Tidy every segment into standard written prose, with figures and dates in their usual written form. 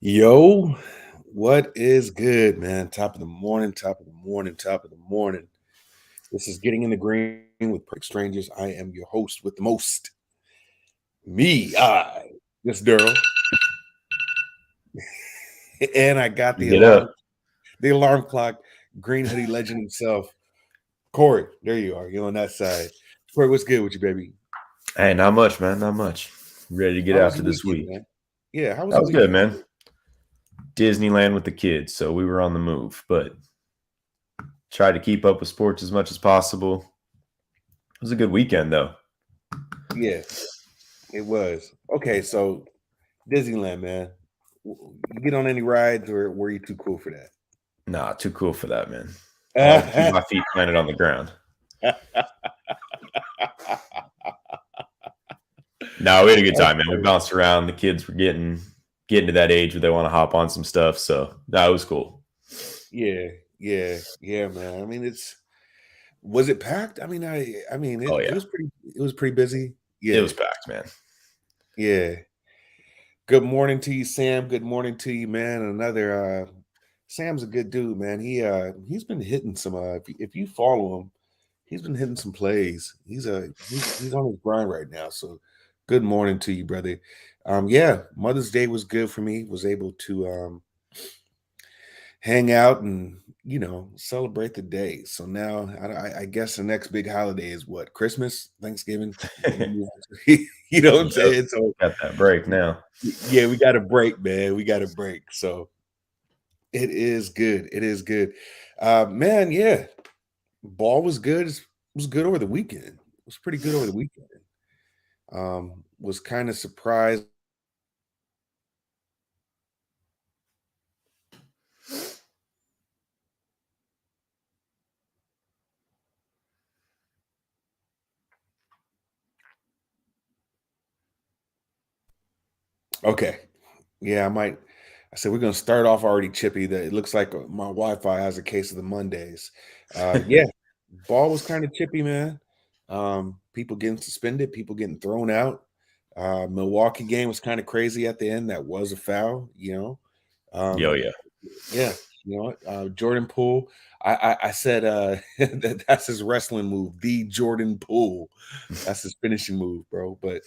Yo, what is good, man? Top of the morning, top of the morning, top of the morning. This is Getting in the Green with Perfect Strangers. I am your host with the most. This Daryl. And I got Get up. the alarm clock, green hoodie legend himself. Corey, there you are. You're on that side. Corey, what's good with you, baby? Hey, not much, man. Not much. Ready to get How was after your this weekend, week. man? Yeah, how was That your was good, weekend? man. Disneyland with the kids, so we were on the move, but tried to keep up with sports as much as possible. It was a good weekend, though. Yeah, it was. Okay, so Disneyland, man. You get on any rides or were you too cool for Nah, too cool for that, man. I like to keep that? my feet planted on the ground. No, we had a good time, man. We bounced around. The kids were getting to that age where they want to hop on some stuff, so that was cool. Yeah, yeah, man. I mean, was it packed? I mean, Oh it yeah, was pretty busy. it Yeah, was packed, man. yeah. Good morning to you, Sam. Good morning to you, man. Sam's a good dude, man. He's been hitting some. If you follow him, he's been hitting some plays. He's on his grind right now. So, good morning to you, brother. Yeah, Mother's Day was good for me. Was able to hang out and celebrate the day. So now I guess the next big holiday is what? Christmas, Thanksgiving. You know what I'm Yep, saying? So got that break now. yeah, we got a break, man. We got a break. So it is good. It is good. Man, yeah. Ball was good. It was good over the weekend. It was pretty good over the weekend. Was kind of surprised. Okay. Yeah, I said we're gonna start off already chippy. That it looks like my Wi-Fi has a case of the Mondays. Yeah, ball was kind of chippy, man. People getting suspended, people getting thrown out. Milwaukee game was kind of crazy at the end. That was a foul, you know. Yo, Um, yeah. yeah, you know what? Jordan Poole. I said that's his wrestling move, the Jordan Poole. That's his finishing move, bro. But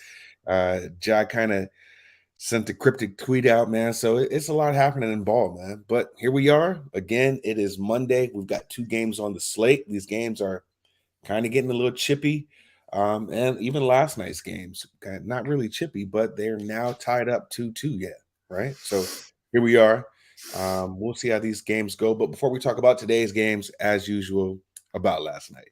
Ja kind of sent a cryptic tweet out, man. So it's a lot happening in ball, man. But here we are again. It is Monday. We've got two games on the slate. These games are kind of getting a little chippy. And even last night's games, not really chippy, but they're now tied up 2-2 yet, right? So here we are. We'll see how these games go. But before we talk about today's games, as usual, about last night.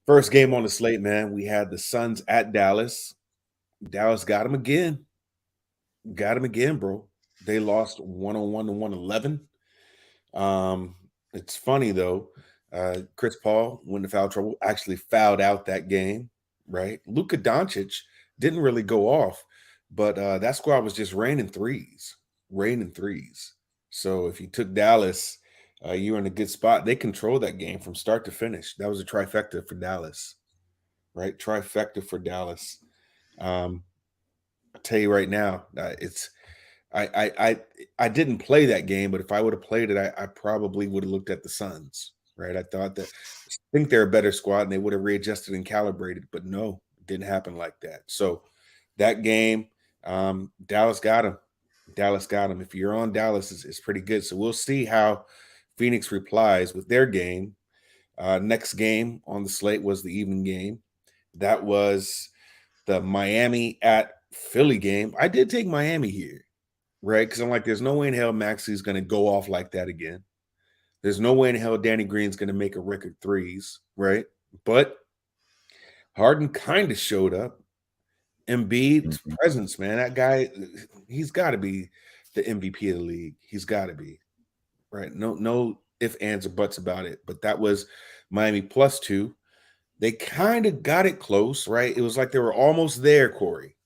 First game on the slate, man. We had the Suns at Dallas. Dallas got him again. Got him again, bro. They lost 101 to 111. Um, it's funny though. Chris Paul, when the foul trouble, actually fouled out that game, right? Luka Doncic didn't really go off, but that squad was just raining threes. So if you took Dallas, you were in a good spot. They controlled that game from start to finish. That was a trifecta for Dallas, right? Trifecta for Dallas. Um, I tell you right now, it's I I I I didn't play that game, but if I would have played it, I probably would have looked at the Suns, right? I think they're a better squad and they would have readjusted and calibrated, but no, it didn't happen like that. So that game, Dallas got him. Dallas got him. If you're on Dallas, it's pretty good. So we'll see how Phoenix replies with their game. Next game on the slate was the evening game. That was the Miami at Philly game. I did take Miami here, right? Because I'm like, there's no way in hell Maxi's going to go off like that again. There's no way in hell Danny Green's going to make a record threes, right? But Harden kind of showed up. Embiid's Mhm. presence, man, that guy, he's got to be the MVP of the league. He's got to be, right? No if, ands, or buts about it. But that was Miami +2. They kind of got it close, right? It was like they were almost there, Corey.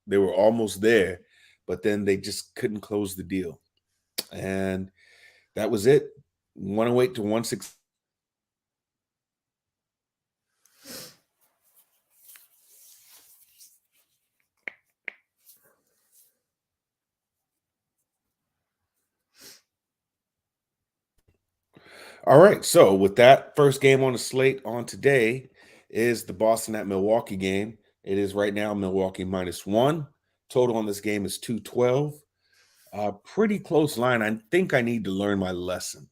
They were almost there, but then they just couldn't close the deal. And that was it. 108 to 116. All right. So with that first game on the slate on today is the Boston at Milwaukee game. It is right now Milwaukee -1. Total on this game is 212. Pretty close line. I think I need to learn my lesson,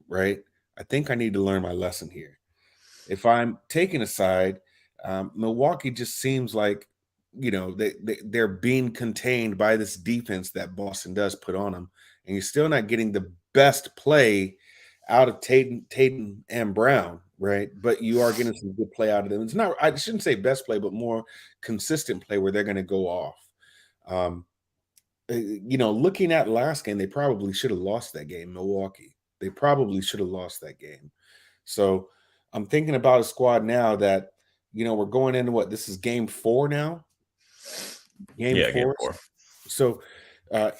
right? I think I need to learn my lesson here. If I'm taking a side, Milwaukee just seems like, they're being contained by this defense that Boston does put on them, and you're still not getting the best play out of Tatum and Brown, right? But you are getting some good play out of them. It's not, I shouldn't say best play, but more consistent play where they're going to go off. Um, Looking at last game, they probably should have lost that game, Milwaukee. They probably should have lost that game. So I'm thinking about a squad now that, we're going into what this is game 4 now. Game Yeah, game 4. 4. So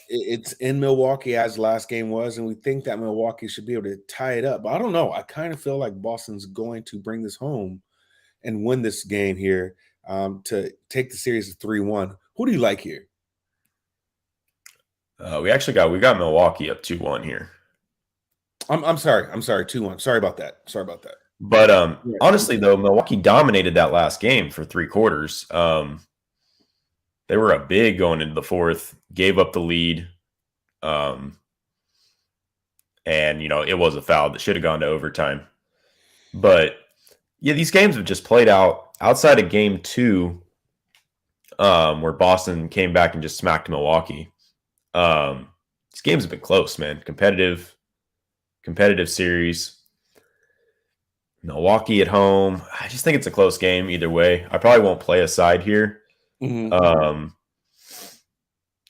it's in Milwaukee as last game was, and we think that Milwaukee should be able to tie it up. But I don't know. I kind of feel like Boston's going to bring this home and win this game here to take the series to 3-1. Who do you like here? We got Milwaukee up 2-1 here. I'm sorry. 2-1. Sorry about that. But Yeah. honestly, though, Milwaukee dominated that last game for 3 quarters. They were up big going into the fourth, gave up the lead. And, it was a foul that should have gone to overtime. But, yeah, these games have just played out outside of game 2, where Boston came back and just smacked Milwaukee. These games have been close, man. Competitive series. Milwaukee at home. I just think it's a close game either way. I probably won't play a side here. Mm-hmm.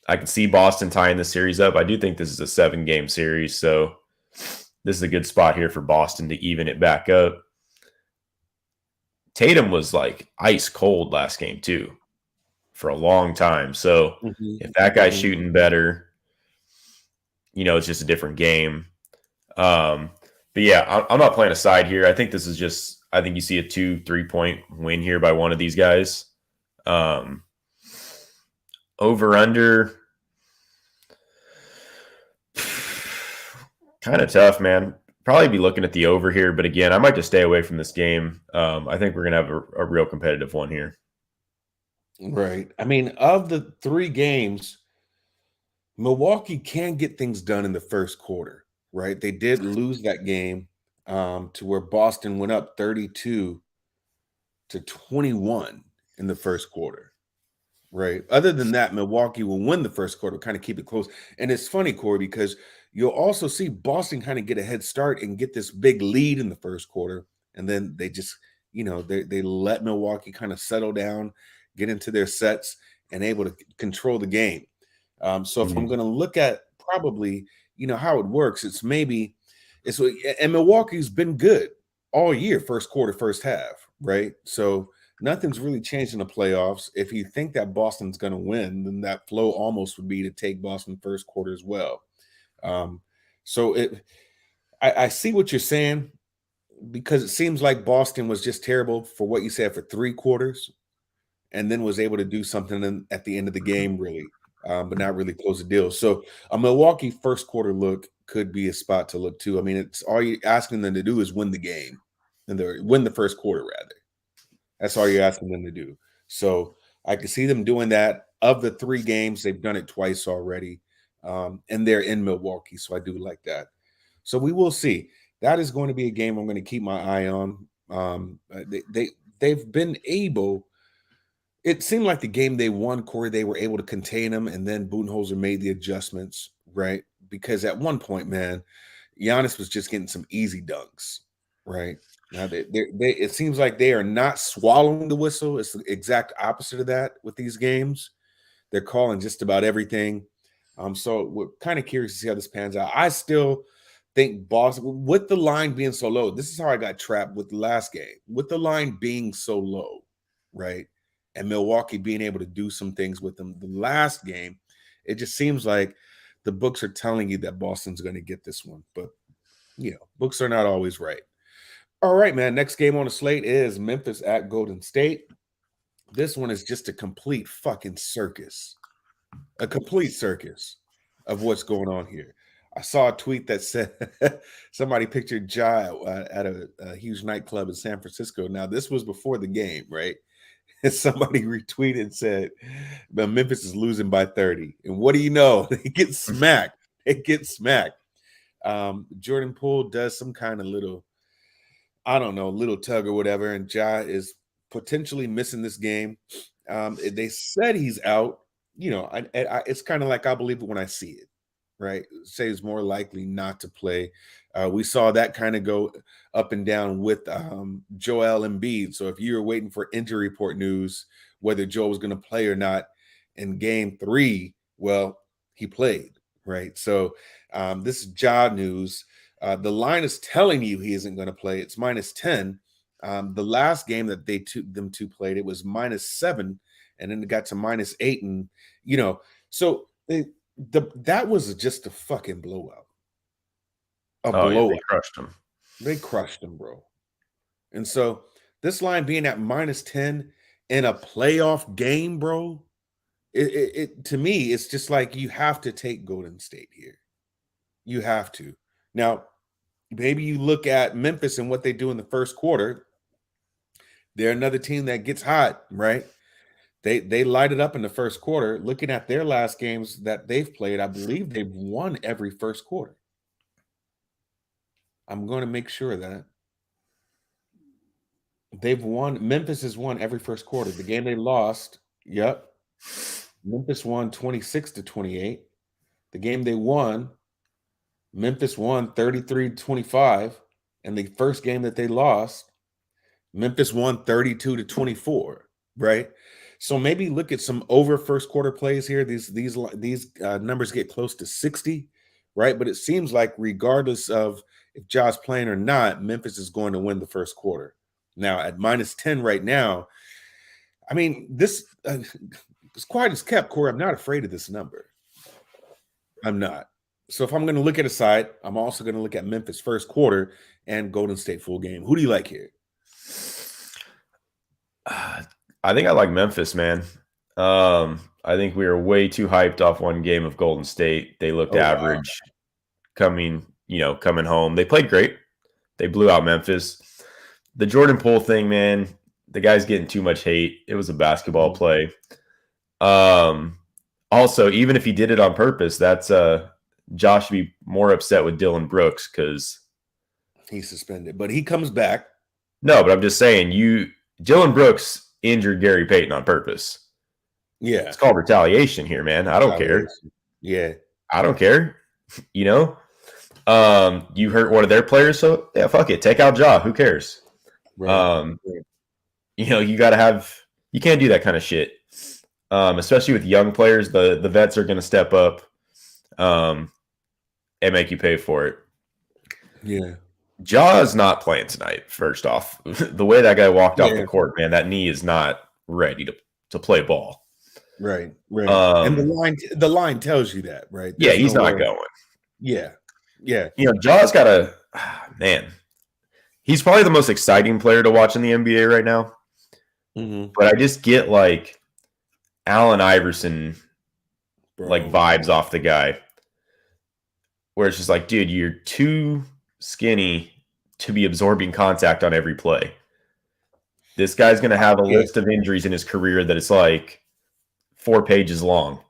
I can see Boston tying the series up. I do think this is a 7-game series, so this is a good spot here for Boston to even it back up. Tatum was like ice cold last game too for a long time. So if that guy's shooting better, it's just a different game. But yeah, I'm not playing a side here. I think this is just, I think you see a 2-3 point win here by one of these guys. Over under, kind of tough, man. Probably be looking at the over here, but again, I might just stay away from this game. I think we're gonna have a real competitive one here. Right. I mean, of the 3 games, Milwaukee can get things done in the first quarter, right? They did lose that game to where Boston went up 32-21 in the first quarter, right? Other than that, Milwaukee will win the first quarter, kind of keep it close. And it's funny, Corey, because you'll also see Boston kind of get a head start and get this big lead in the first quarter. And then they just, they let Milwaukee kind of settle down, get into their sets, and able to control the game. So if I'm going to look at probably, how it works, and Milwaukee's been good all year, first quarter, first half, right? So nothing's really changed in the playoffs. If you think that Boston's going to win, then that flow almost would be to take Boston first quarter as well. I see what you're saying, because it seems like Boston was just terrible for what you said for 3 quarters, and then was able to do something at the end of the game, really, but not really close the deal. So a Milwaukee first quarter look could be a spot to look to. I mean, it's all you're asking them to do is win the game, and win the first quarter, rather. That's all you're asking them to do. So I can see them doing that. Of the 3 games, they've done it twice already, and they're in Milwaukee, so I do like that. So we will see. That is going to be a game I'm going to keep my eye on. They've been able. It seemed like the game they won, Corey, they were able to contain them, and then Budenholzer made the adjustments, right? Because at one point, man, Giannis was just getting some easy dunks, right? Now it seems like they are not swallowing the whistle. It's the exact opposite of that with these games. They're calling just about everything. So we're kind of curious to see how this pans out. I still think Boston, with the line being so low, this is how I got trapped with the last game. With the line being so low, right? And Milwaukee being able to do some things with them. The last game, it just seems like the books are telling you that Boston's going to get this one. But, books are not always right. All right, man. Next game on the slate is Memphis at Golden State. This one is just a complete fucking circus. A complete circus of what's going on here. I saw a tweet that said somebody pictured Ja at a huge nightclub in San Francisco. Now, this was before the game, right? And somebody retweeted and said, "But Memphis is losing by 30." And what do you know? They get smacked. They get smacked. Jordan Poole does some kind of little, I don't know, little tug or whatever, and Ja is potentially missing this game. They said he's out. You know, it's kind of like I believe it when I see it, right? Say he's more likely not to play. We saw that kind of go up and down with Joel Embiid. So if you were waiting for injury report news, whether Joel was going to play or not in game 3, well, he played, right? So this is Ja news. The line is telling you he isn't going to play. It's -10. The last game that them two played, it was -7, and then it got to -8, and you know, so that was just a fucking blowout. A Oh, yeah, blowout. they crushed him. They crushed him, bro. And so this line being at -10 in a playoff game, bro, it to me, it's just like you have to take Golden State here. You have to. Now, maybe you look at Memphis and what they do in the first quarter. They're another team that gets hot, right? They light it up in the first quarter. Looking at their last games that they've played, I believe they've won every first quarter. I'm going to make sure of that. They've won. Memphis has won every first quarter. The game they lost, yep. Memphis won 26-28. The game they won, Memphis won 33-25. And the first game that they lost, Memphis won 32-24, right? So maybe look at some over first quarter plays here. These numbers get close to 60, right? But it seems like regardless of if Ja's playing or not, Memphis is going to win the first quarter. Now at -10 right now, I mean, this as quiet as kept, Corey, I'm not afraid of this number. I'm not. So if I'm going to look at a side, I'm also going to look at Memphis first quarter and Golden State full game. Who do you like here? I think I like Memphis, man. I think we were way too hyped off one game of Golden State. They looked average coming home. They played great. They blew out Memphis. The Jordan Poole thing, man, the guy's getting too much hate. It was a basketball play. Also, even if he did it on purpose, that's Josh should be more upset with Dylan Brooks because he's suspended, but he comes back. No, but I'm just saying, Dylan Brooks injured Gary Payton on purpose. Yeah. It's called retaliation here, man. I don't care. Yeah. I don't care. You hurt one of their players, so yeah, fuck it. Take out Ja. Who cares? Right. You can't do that kind of shit. Especially with young players, the vets are going to step up and make you pay for it. Yeah. Ja is not playing tonight, first off. The way that guy walked off the court, man, that knee is not ready to play ball. Right. And the line tells you that, right? There's he's not going. Yeah. Yeah. Ja's got man. He's probably the most exciting player to watch in the NBA right now. Mm-hmm. But I just get like Allen Iverson vibes off the guy. Where it's just like, dude, you're too skinny to be absorbing contact on every play. This guy's going to have a list of injuries in his career that is like 4 pages long.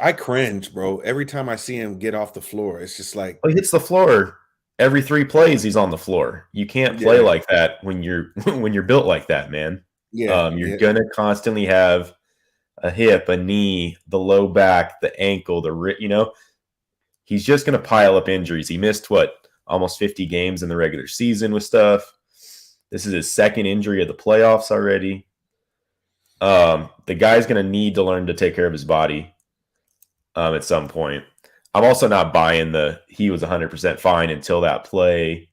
I cringe, bro. Every time I see him get off the floor, it's just like he hits the floor every 3 plays. He's on the floor. You can't play like that when you're built like that, man. Yeah, you're gonna constantly have a hip, a knee, the low back, the ankle, He's just gonna pile up injuries. He missed almost 50 games in the regular season with stuff. This is his second injury of the playoffs already. The guy's going to need to learn to take care of his body at some point. I'm also not buying he was 100% fine until that play.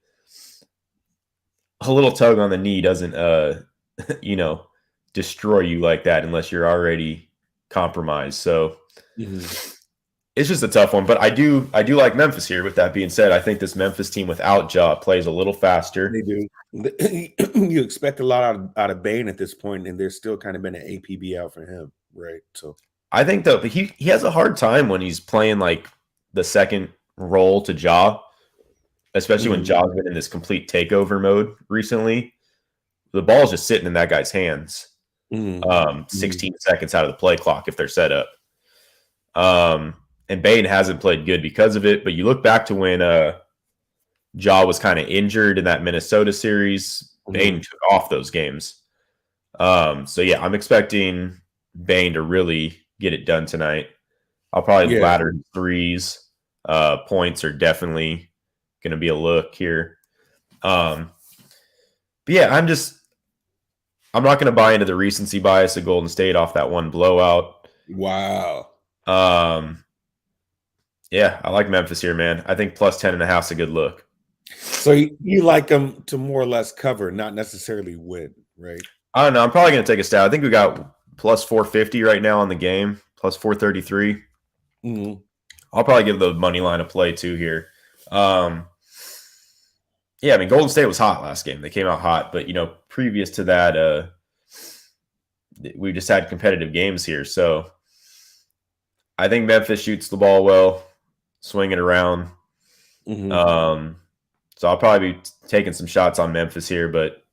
A little tug on the knee doesn't, destroy you like that unless you're already compromised. So it's just a tough one, but I do like Memphis here. With that being said, I think this Memphis team without Ja plays a little faster. They do. You expect a lot out of Bane at this point, and there's still kind of been an APB out for him, right? So I think though he has a hard time when he's playing like the second role to Ja, especially when Ja's been in this complete takeover mode recently. The ball's just sitting in that guy's hands. 16 seconds out of the play clock if they're set up. And Bane hasn't played good because of it. But you look back to when Ja was kind of injured in that Minnesota series, Bane took off those games. So yeah, I'm expecting Bane to really get it done tonight. I'll probably ladder threes. Points are definitely going to be a look here. But yeah, I'm not going to buy into the recency bias of Golden State off that one blowout. Wow. Yeah, I like Memphis here, man. I think plus 10.5 is a good look. So you like them to more or less cover, not necessarily win, right? I don't know. I'm probably going to take a stab. I think we got plus 450 right now on the game, plus 433. I'll probably give the money line a play too here. Yeah, I mean, Golden State was hot last game. They came out hot, but previous to that, we just had competitive games here. So I think Memphis shoots the ball well, swing it around. So I'll probably be taking some shots on Memphis here, but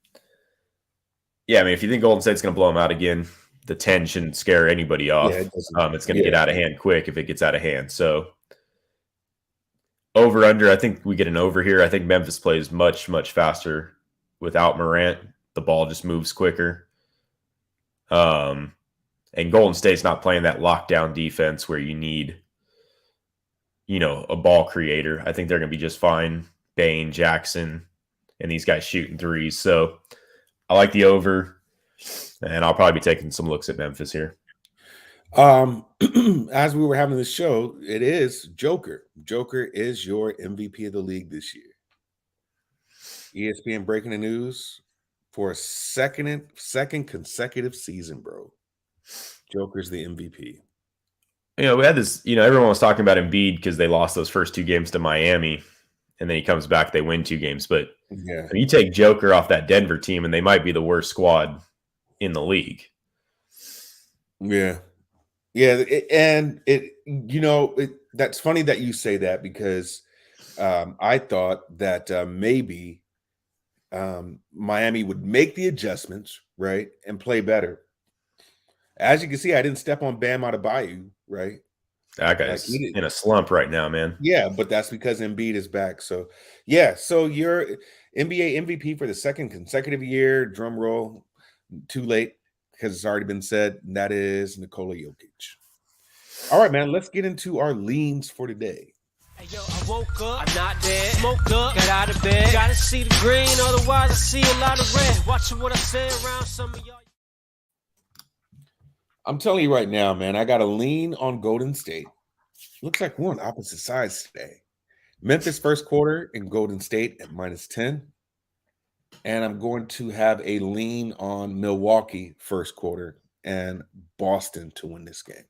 yeah, I mean, if you think Golden State's going to blow them out again, the 10 shouldn't scare anybody off. It's going to get out of hand quick if it gets out of hand. So over under, I think we get an over here. I think Memphis plays much, much faster without Morant. The ball just moves quicker. And Golden State's not playing that lockdown defense where you need, a ball creator. I think they're going to be just fine. Bane, Jackson, and these guys shooting threes. So I like the over, and I'll probably be taking some looks at Memphis here. As we were having this show, it is Joker. Joker is your MVP of the league this year. ESPN breaking the news for a second consecutive season, bro. Joker's the MVP. We had this, everyone was talking about Embiid because they lost those first 2 games to Miami, and then he comes back, they win 2 games. But you take Joker off that Denver team, and they might be the worst squad in the league. Yeah. That's funny that you say that because I thought that maybe Miami would make the adjustments, right, and play better. As you can see, I didn't step on Bam Adebayo, right? That guy's in a slump right now, man. Yeah, but that's because Embiid is back. So, yeah. So you're NBA MVP for the second consecutive year. Drum roll. Too late because it's already been said. And that is Nikola Jokic. All right, man. Let's get into our leans for today. Hey, yo, I woke up, I'm not dead. Smoke up, got out of bed. Gotta see the green, otherwise I see a lot of red. Watching what I say around some of y'all. I'm telling you right now, man, I got to lean on Golden State. Looks like we're on opposite sides today. Memphis first quarter and Golden State at -10. And I'm going to have a lean on Milwaukee first quarter and Boston to win this game.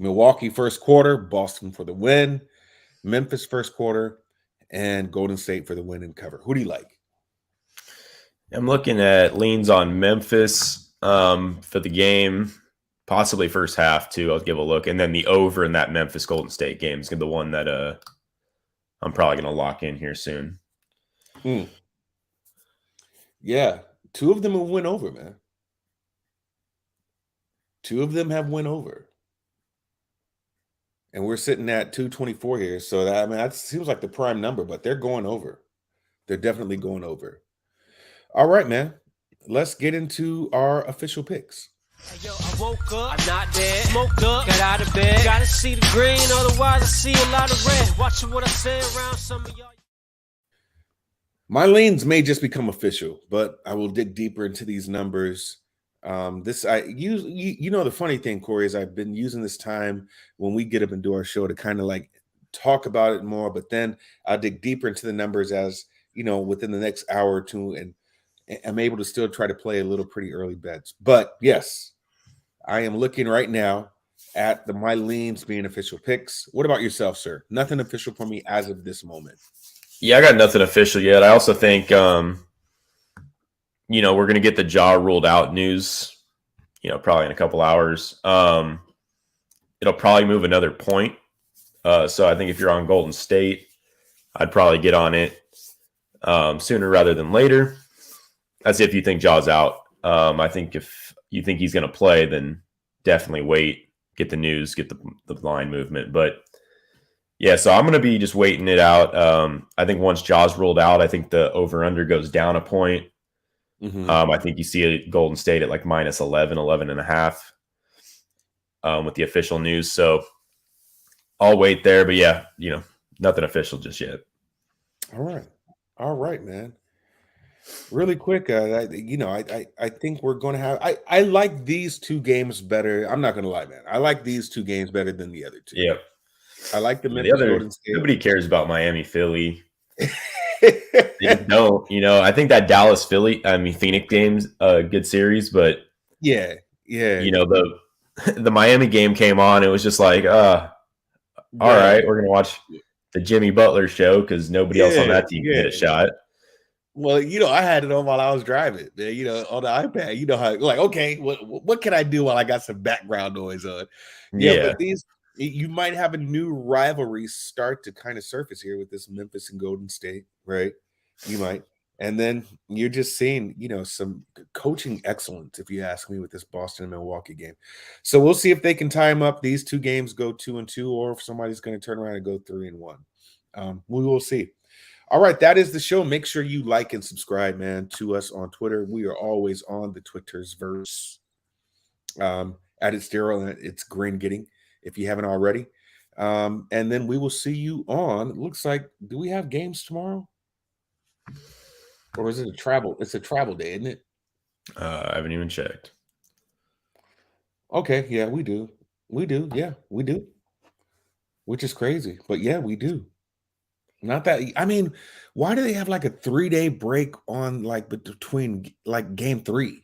Milwaukee first quarter, Boston for the win. Memphis first quarter and Golden State for the win and cover. Who do you like? I'm looking at leans on Memphis for the game, possibly first half too. I'll give a look, and then the over in that Memphis Golden State game is the one that I'm probably going to lock in here soon. Yeah, 2 of them have went over, man. 2 of them have went over, and we're sitting at 224 here. So that seems like the prime number, but they're going over. They're definitely going over. All right, man. Let's get into our official picks. Hey, yo, I woke up, I'm not dead. Smoke up, got out of bed. Gotta see the green, otherwise I see a lot of red. Watching what I say around some of y'all. My leans may just become official, but I will dig deeper into these numbers. The funny thing, Corey, is I've been using this time when we get up and do our show to kind of like talk about it more, but then I'll dig deeper into the numbers as within the next hour or two, and I'm able to still try to play a little pretty early bets. But yes, I am looking right now at my leans being official picks. What about yourself, sir? Nothing official for me as of this moment. Yeah, I got nothing official yet. I also think, we're going to get the Ja ruled out news, probably in a couple hours. It'll probably move another point So I think if you're on Golden State, I'd probably get on it sooner rather than later. That's if you think Jaw's out. I think if you think he's going to play, then definitely wait, get the news, get the line movement. But yeah, so I'm going to be just waiting it out. I think once Jaw's ruled out, I think the over-under goes down a point. I think you see a Golden State at like minus 11, 11.5 with the official news. So I'll wait there. But yeah, nothing official just yet. All right, man. Really quick, I think we're going to have. I like these two games better. I'm not going to lie, man. I like these two games better than the other two. Yeah. I like the Memphis Golden State. Nobody cares about Miami, Philly. They don't. I think that Phoenix game's a good series, but yeah. The Miami game came on. It was just like, all right, we're gonna watch the Jimmy Butler show because nobody else on that team can hit a shot. Well, I had it on while I was driving, on the iPad. How, like, okay, what can I do while I got some background noise on? Yeah. But you might have a new rivalry start to kind of surface here with this Memphis and Golden State, right? You might. And then you're just seeing, some coaching excellence, if you ask me, with this Boston and Milwaukee game. So we'll see if they can tie them up. These two games go 2-2, or if somebody's going to turn around and go 3-1. We will see. All right, that is the show. Make sure you like and subscribe, man, to us on Twitter. We are always on the Twitter's verse. At It's Daryl and It's Green Getting, if you haven't already. And then we will see you on. It looks like, do we have games tomorrow? Or is it a travel? It's a travel day, isn't it? I haven't even checked. Okay, yeah, we do. Yeah, we do. Which is crazy. But yeah, we do. Not that, why do they have like a 3-day break on like between like game 3?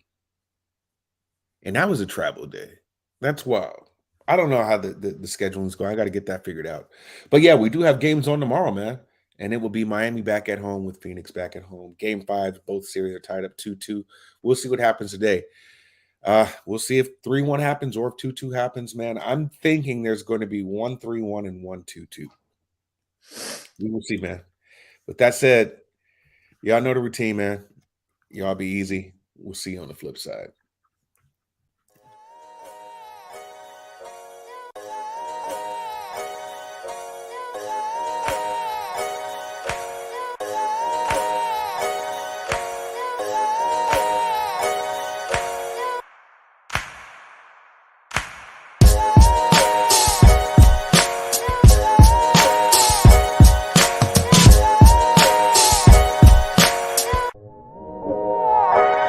And that was a travel day. That's wild. I don't know how the scheduling is going. I got to get that figured out. But yeah, we do have games on tomorrow, man. And it will be Miami back at home with Phoenix back at home. Game 5, both series are tied up 2-2. We'll see what happens today. We'll see if 3-1 happens or if 2-2 happens, man. I'm thinking there's going to be 1-3-1 and 1-2-2. We will see, man. With that said, y'all know the routine, man. Y'all be easy. We'll see you on the flip side.